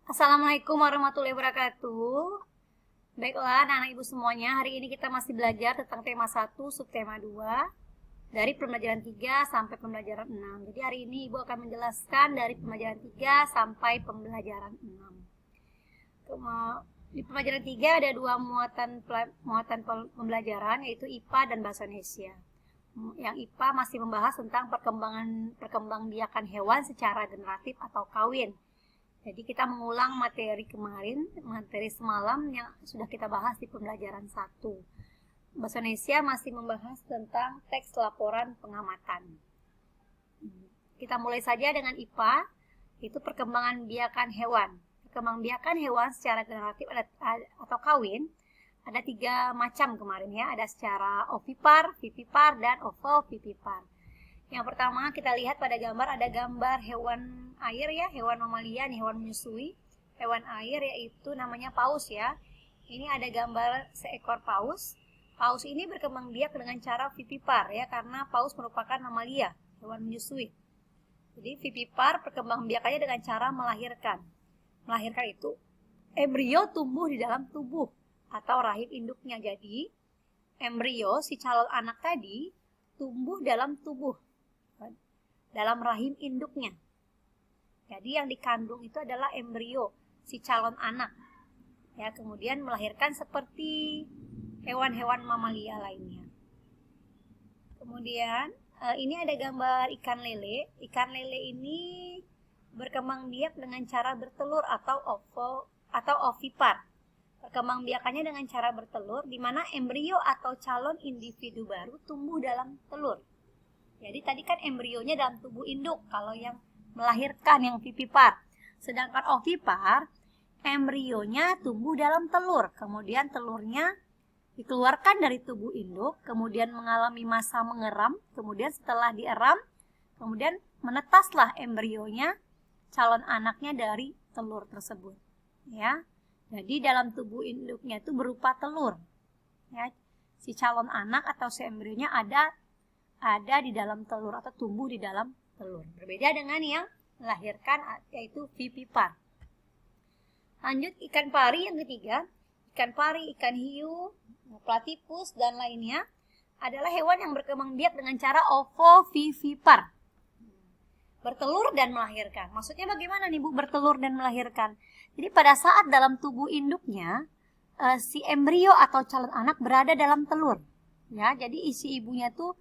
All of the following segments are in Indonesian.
Assalamualaikum warahmatullahi wabarakatuh. Baiklah anak-anak ibu semuanya, hari ini kita masih belajar tentang tema 1, subtema 2 dari pembelajaran 3 sampai pembelajaran 6. Jadi hari ini ibu akan menjelaskan dari pembelajaran 3 sampai pembelajaran 6. Di pembelajaran 3 ada dua muatan pembelajaran, yaitu IPA dan Bahasa Indonesia. Yang IPA masih membahas tentang perkembangbiakan hewan secara generatif atau kawin. Jadi kita mengulang materi semalam yang sudah kita bahas di pembelajaran 1. Bahasa Indonesia masih membahas tentang teks laporan pengamatan. Kita mulai saja dengan IPA, itu perkembangan biakan hewan. Perkembangan biakan hewan secara generatif atau kawin ada 3 macam kemarin ya. Ada secara ovipar, vivipar, dan ovovivipar. Yang pertama kita lihat pada gambar, ada gambar hewan air ya, hewan mamalia, hewan menyusui. Hewan air yaitu namanya paus ya. Ini ada gambar seekor paus. Paus ini berkembang biak dengan cara vivipar ya, karena paus merupakan mamalia, hewan menyusui. Jadi vivipar perkembang biakannya dengan cara melahirkan. Melahirkan itu embrio tumbuh di dalam tubuh atau rahim induknya. Jadi embrio si calon anak tadi tumbuh dalam tubuh, dalam rahim induknya. Jadi yang dikandung itu adalah embrio si calon anak. Ya, kemudian melahirkan seperti hewan-hewan mamalia lainnya. Kemudian ini ada gambar ikan lele. Ikan lele ini berkembang biak dengan cara bertelur atau ovipar. Perkembang biakannya dengan cara bertelur, di mana embrio atau calon individu baru tumbuh dalam telur. Jadi tadi kan embrionya dalam tubuh induk, kalau yang melahirkan yang vivipar. Sedangkan ovipar, embrionya tumbuh dalam telur. Kemudian telurnya dikeluarkan dari tubuh induk, kemudian mengalami masa mengeram. Kemudian setelah dieram, kemudian menetaslah embrionya, calon anaknya dari telur tersebut. Ya, jadi dalam tubuh induknya itu berupa telur. Ya, si calon anak atau si embrionya ada di dalam telur atau tumbuh di dalam telur. Berbeda dengan yang melahirkan yaitu vivipar. Lanjut ikan pari yang ketiga. Ikan pari, ikan hiu, platypus dan lainnya adalah hewan yang berkembang biak dengan cara ovovivipar. Bertelur dan melahirkan. Maksudnya bagaimana nih Bu bertelur dan melahirkan? Jadi pada saat dalam tubuh induknya si embrio atau calon anak berada dalam telur. Ya, jadi si ibunya tuh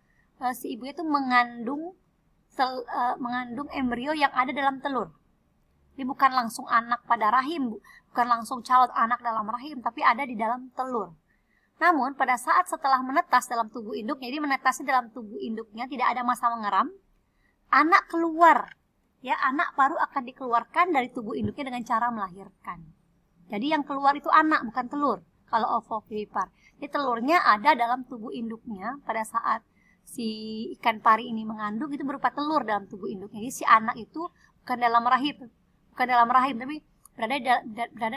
mengandung embrio yang ada dalam telur. Jadi bukan langsung anak pada rahim, bukan langsung calon anak dalam rahim, tapi ada di dalam telur. Namun pada saat setelah menetas dalam tubuh induknya, jadi menetasnya dalam tubuh induknya tidak ada masa mengeram, anak keluar. Ya, anak baru akan dikeluarkan dari tubuh induknya dengan cara melahirkan. Jadi yang keluar itu anak, bukan telur. Kalau ovovivipar. Jadi telurnya ada dalam tubuh induknya pada saat si ikan pari ini mengandung, itu berupa telur dalam tubuh induknya. Jadi si anak itu bukan dalam rahim, tapi berada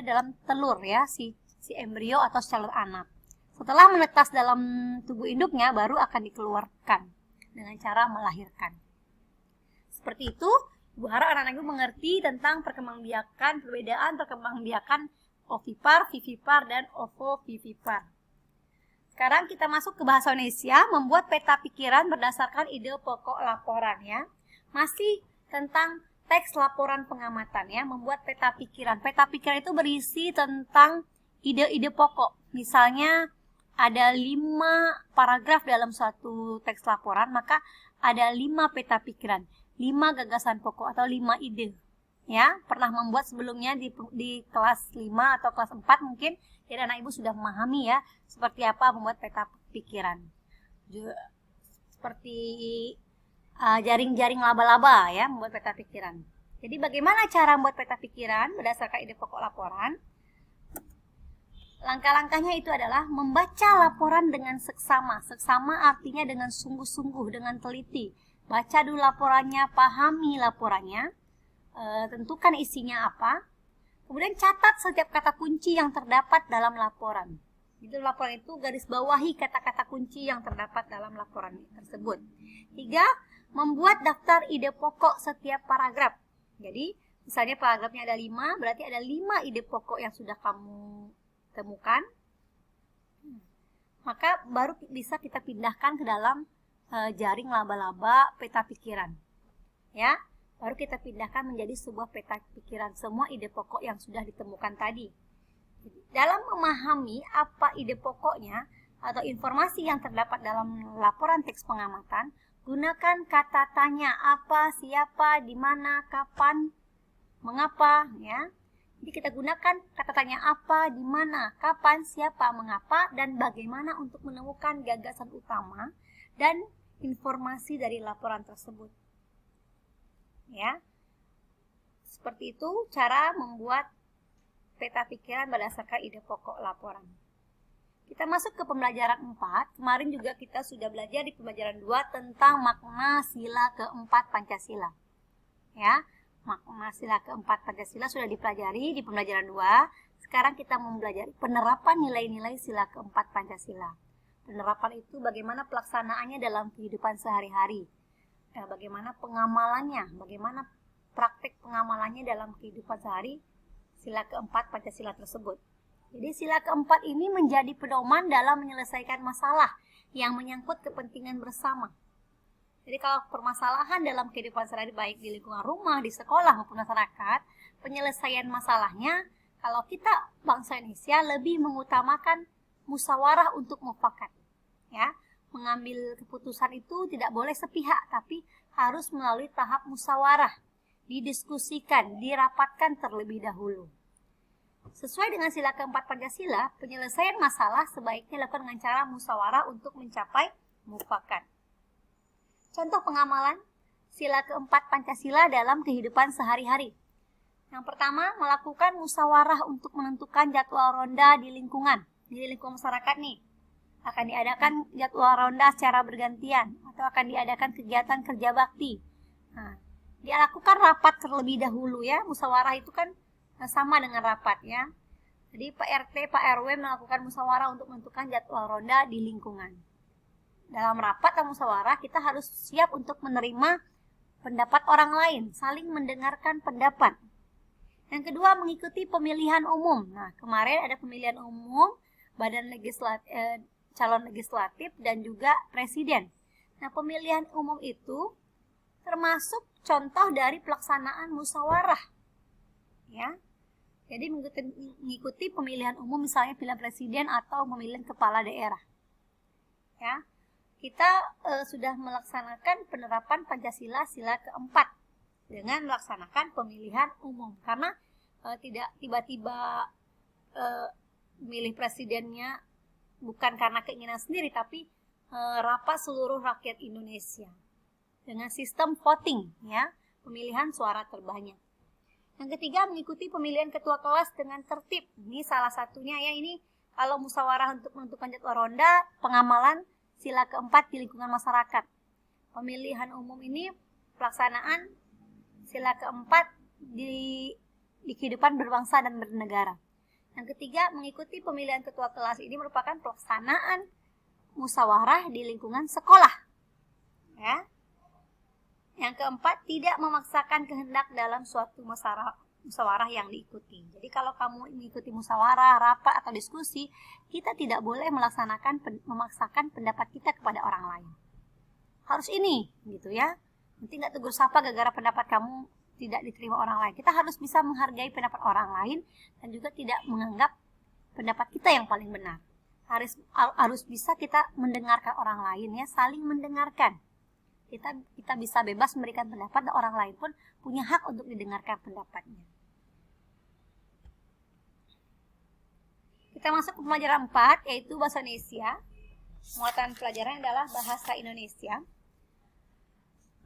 dalam telur ya, si embrio atau calon anak. Setelah menetas dalam tubuh induknya baru akan dikeluarkan dengan cara melahirkan. Seperti itu, Ibu harap anak-anak Ibu mengerti tentang perbedaan perkembangbiakan ovipar, vivipar, dan ovovivipar. Sekarang kita masuk ke bahasa Indonesia, membuat peta pikiran berdasarkan ide pokok laporan ya. Masih tentang teks laporan pengamatan ya, membuat peta pikiran. Peta pikiran itu berisi tentang ide-ide pokok. Misalnya ada 5 paragraf dalam suatu teks laporan, maka ada 5 peta pikiran, 5 gagasan pokok atau 5 ide. Ya, pernah membuat sebelumnya di kelas 5 atau kelas 4 mungkin. Jadi anak Ibu sudah memahami ya seperti apa membuat peta pikiran. Seperti jaring-jaring laba-laba ya, membuat peta pikiran. Jadi bagaimana cara membuat peta pikiran berdasarkan ide pokok laporan? Langkah-langkahnya itu adalah membaca laporan dengan seksama. Seksama artinya dengan sungguh-sungguh, dengan teliti. Baca dulu laporannya, pahami laporannya, tentukan isinya apa. Kemudian catat setiap kata kunci yang terdapat dalam laporan. Di laporan itu garis bawahi kata-kata kunci yang terdapat dalam laporan tersebut. 3. Membuat daftar ide pokok setiap paragraf. Jadi Misalnya paragrafnya ada 5, berarti ada 5 ide pokok yang sudah kamu temukan. Maka baru bisa kita pindahkan ke dalam jaring laba-laba peta pikiran. Ya, baru kita pindahkan menjadi sebuah peta pikiran semua ide pokok yang sudah ditemukan tadi. Dalam memahami apa ide pokoknya atau informasi yang terdapat dalam laporan teks pengamatan, gunakan kata tanya apa, siapa, di mana, kapan, mengapa, ya. Jadi kita gunakan kata tanya apa, di mana, kapan, siapa, mengapa, dan bagaimana untuk menemukan gagasan utama dan informasi dari laporan tersebut. Ya. Seperti itu cara membuat peta pikiran berdasarkan ide pokok laporan. Kita masuk ke pembelajaran 4. Kemarin juga kita sudah belajar di pembelajaran 2 tentang makna sila keempat Pancasila. Ya. Makna sila keempat Pancasila sudah dipelajari di pembelajaran 2. Sekarang kita mempelajari penerapan nilai-nilai sila keempat Pancasila. Penerapan itu bagaimana pelaksanaannya dalam kehidupan sehari-hari. Bagaimana pengamalannya, bagaimana praktek pengamalannya dalam kehidupan sehari sila keempat Pancasila tersebut. Jadi sila keempat ini menjadi pedoman dalam menyelesaikan masalah yang menyangkut kepentingan bersama. Jadi kalau permasalahan dalam kehidupan sehari baik di lingkungan rumah, di sekolah maupun masyarakat, penyelesaian masalahnya kalau kita bangsa Indonesia lebih mengutamakan musyawarah untuk mufakat. Ya, mengambil keputusan itu tidak boleh sepihak, tapi harus melalui tahap musyawarah, didiskusikan, dirapatkan terlebih dahulu. Sesuai dengan sila keempat Pancasila, penyelesaian masalah sebaiknya dilakukan dengan cara musyawarah untuk mencapai mufakat. Contoh pengamalan sila keempat Pancasila dalam kehidupan sehari-hari. Yang pertama, melakukan musyawarah untuk menentukan jadwal ronda di lingkungan masyarakat nih. Akan diadakan jadwal ronda secara bergantian atau akan diadakan kegiatan kerja bakti. Nah, dia lakukan rapat terlebih dahulu ya. Musyawarah itu kan sama dengan rapat ya. Jadi Pak RT, Pak RW melakukan musyawarah untuk menentukan jadwal ronda di lingkungan. Dalam rapat atau musyawarah kita harus siap untuk menerima pendapat orang lain, saling mendengarkan pendapat. Yang kedua, mengikuti pemilihan umum. Nah, kemarin ada pemilihan umum badan calon legislatif dan juga presiden. Nah, pemilihan umum itu termasuk contoh dari pelaksanaan musyawarah. Ya. Jadi mengikuti pemilihan umum misalnya pilihan presiden atau pemilihan kepala daerah. Ya. Kita sudah melaksanakan penerapan Pancasila sila keempat dengan melaksanakan pemilihan umum. Karena tidak tiba-tiba milih presidennya bukan karena keinginan sendiri, tapi rapat seluruh rakyat Indonesia dengan sistem voting, ya, pemilihan suara terbanyak. Yang ketiga, mengikuti pemilihan ketua kelas dengan tertib. Ini salah satunya ya, ini kalau musyawarah untuk menentukan jadwal ronda, pengamalan sila keempat di lingkungan masyarakat. Pemilihan umum ini pelaksanaan sila keempat di kehidupan berbangsa dan bernegara. Yang ketiga, mengikuti pemilihan ketua kelas ini merupakan pelaksanaan musyawarah di lingkungan sekolah. Ya. Yang keempat, tidak memaksakan kehendak dalam suatu musyawarah yang diikuti. Jadi kalau kamu mengikuti musyawarah, rapat atau diskusi, kita tidak boleh memaksakan pendapat kita kepada orang lain. Harus ini, gitu ya. Nanti nggak tegur sapa gara-gara pendapat kamu tidak diterima orang lain. Kita harus bisa menghargai pendapat orang lain dan juga tidak menganggap pendapat kita yang paling benar. Harus bisa kita mendengarkan orang lain ya, saling mendengarkan. Kita bisa bebas memberikan pendapat dan orang lain pun punya hak untuk didengarkan pendapatnya. Kita masuk ke pelajaran 4 yaitu bahasa Indonesia. Muatan pelajaran adalah bahasa Indonesia.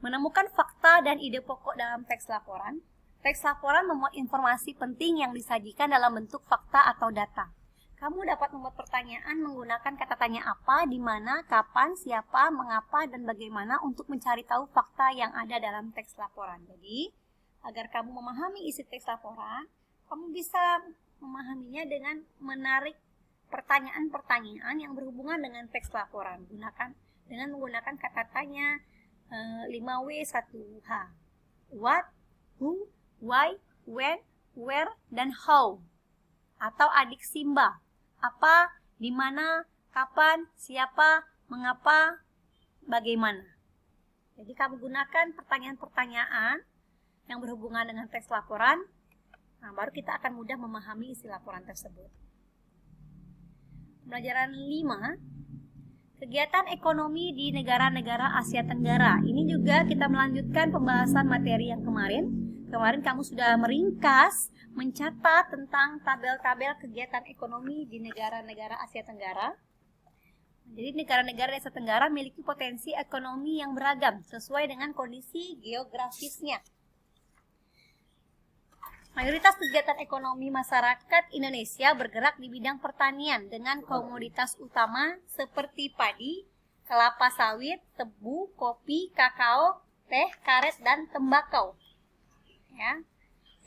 Menemukan fakta dan ide pokok dalam teks laporan. Teks laporan memuat informasi penting yang disajikan dalam bentuk fakta atau data. Kamu dapat membuat pertanyaan menggunakan kata tanya apa, di mana, kapan, siapa, mengapa, dan bagaimana untuk mencari tahu fakta yang ada dalam teks laporan. Jadi, agar kamu memahami isi teks laporan, kamu bisa memahaminya dengan menarik pertanyaan-pertanyaan yang berhubungan dengan teks laporan. Dengan menggunakan kata tanya 5W1H. What, who, why, when, where, dan how. Atau adik Simba. Apa, di mana, kapan, siapa, mengapa, bagaimana. Jadi kamu gunakan pertanyaan-pertanyaan yang berhubungan dengan teks laporan. Nah, baru kita akan mudah memahami isi laporan tersebut. Pelajaran 5, kegiatan ekonomi di negara-negara Asia Tenggara. Ini juga kita melanjutkan pembahasan materi yang kemarin. Kemarin kamu sudah meringkas, mencatat tentang tabel-tabel kegiatan ekonomi di negara-negara Asia Tenggara. Jadi negara-negara Asia Tenggara memiliki potensi ekonomi yang beragam sesuai dengan kondisi geografisnya. Mayoritas kegiatan ekonomi masyarakat Indonesia bergerak di bidang pertanian dengan komoditas utama seperti padi, kelapa sawit, tebu, kopi, kakao, teh, karet, dan tembakau. Ya.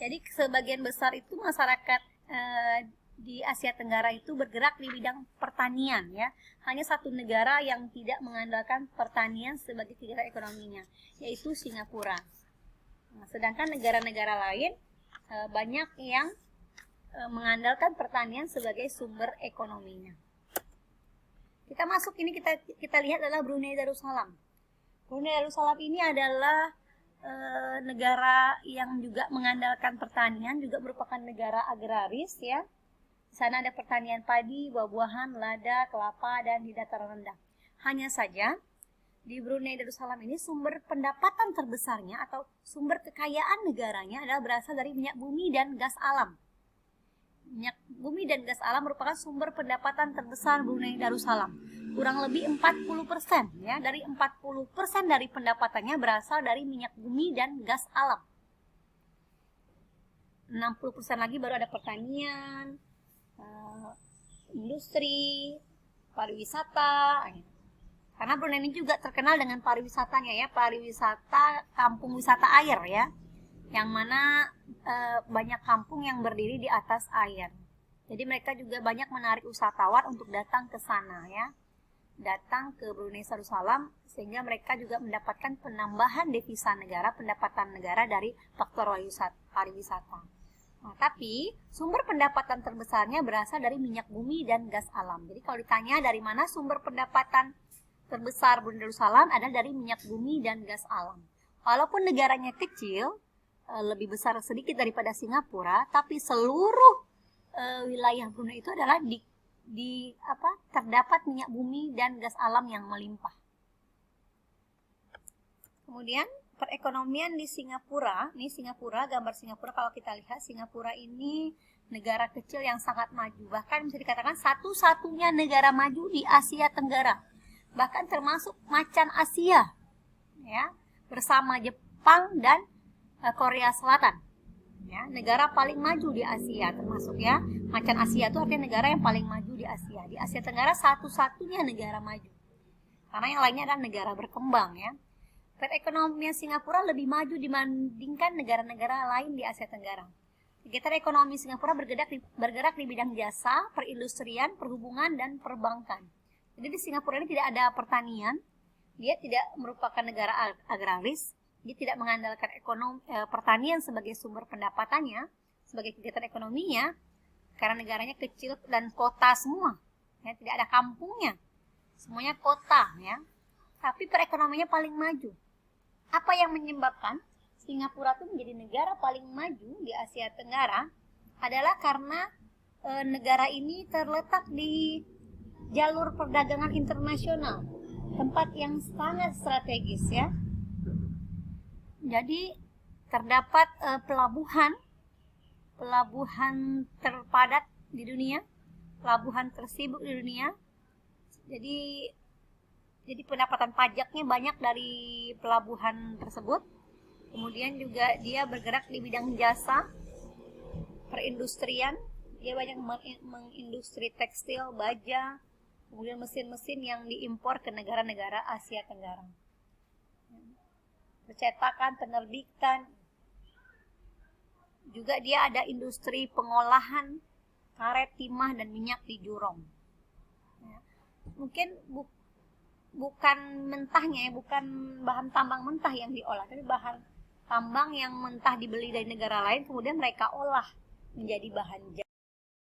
Jadi sebagian besar itu masyarakat di Asia Tenggara itu bergerak di bidang pertanian, ya. Hanya satu negara yang tidak mengandalkan pertanian sebagai kegiatan ekonominya, yaitu Singapura. Nah, sedangkan negara-negara lain banyak yang mengandalkan pertanian sebagai sumber ekonominya. Kita masuk ini kita lihat adalah Brunei Darussalam. Brunei Darussalam ini adalah negara yang juga mengandalkan pertanian, juga merupakan negara agraris, ya. Di sana ada pertanian padi, buah-buahan, lada, kelapa, dan di dataran rendah. Hanya saja di Brunei Darussalam ini sumber pendapatan terbesarnya atau sumber kekayaan negaranya adalah berasal dari minyak bumi dan gas alam. Minyak bumi dan gas alam merupakan sumber pendapatan terbesar Brunei Darussalam. Kurang lebih 40%, ya, dari 40% dari pendapatannya berasal dari minyak bumi dan gas alam. 60% lagi baru ada pertanian, industri, pariwisata. Karena Brunei ini juga terkenal dengan pariwisatanya, ya, pariwisata kampung wisata air, ya, yang mana banyak kampung yang berdiri di atas air. Jadi mereka juga banyak menarik wisatawan untuk datang ke sana, ya, datang ke Brunei Darussalam, sehingga mereka juga mendapatkan penambahan devisa negara, pendapatan negara dari faktor pariwisata. Nah, tapi sumber pendapatan terbesarnya berasal dari minyak bumi dan gas alam. Jadi kalau ditanya dari mana sumber pendapatan terbesar Brunei Darussalam adalah dari minyak bumi dan gas alam. Walaupun negaranya kecil, lebih besar sedikit daripada Singapura, tapi seluruh wilayah Brunei itu adalah terdapat minyak bumi dan gas alam yang melimpah. Kemudian perekonomian di Singapura, ini Singapura, gambar Singapura. Kalau kita lihat, Singapura ini negara kecil yang sangat maju, bahkan bisa dikatakan satu-satunya negara maju di Asia Tenggara, bahkan termasuk macan Asia, ya, bersama Jepang dan Korea Selatan, ya, negara paling maju di Asia termasuk, ya, macan Asia itu artinya negara yang paling maju di Asia. Di Asia Tenggara satu-satunya negara maju, karena yang lainnya adalah negara berkembang, ya. Perekonomian Singapura lebih maju dibandingkan negara-negara lain di Asia Tenggara. Kegiatan ekonomi Singapura bergerak di bidang jasa, perindustrian, perhubungan, dan perbankan. Jadi di Singapura ini tidak ada pertanian, dia tidak merupakan negara agraris, dia tidak mengandalkan pertanian sebagai sumber pendapatannya, sebagai kegiatan ekonominya, karena negaranya kecil dan kota semua, ya, tidak ada kampungnya, semuanya kota, ya. Tapi perekonomiannya paling maju. Apa yang menyebabkan Singapura itu menjadi negara paling maju di Asia Tenggara adalah karena negara ini terletak di jalur perdagangan internasional, tempat yang sangat strategis, ya. Jadi terdapat pelabuhan terpadat di dunia, pelabuhan tersibuk di dunia. Jadi pendapatan pajaknya banyak dari pelabuhan tersebut. Kemudian juga dia bergerak di bidang jasa, perindustrian, dia banyak mengindustri tekstil, baja, kemudian mesin-mesin yang diimpor ke negara-negara Asia Tenggara. Percetakan, penerbitan. Juga dia ada industri pengolahan karet, timah, dan minyak di Jurong. Ya. Mungkin bukan mentahnya, bukan bahan tambang mentah yang diolah, tapi bahan tambang yang mentah dibeli dari negara lain, kemudian mereka olah menjadi bahan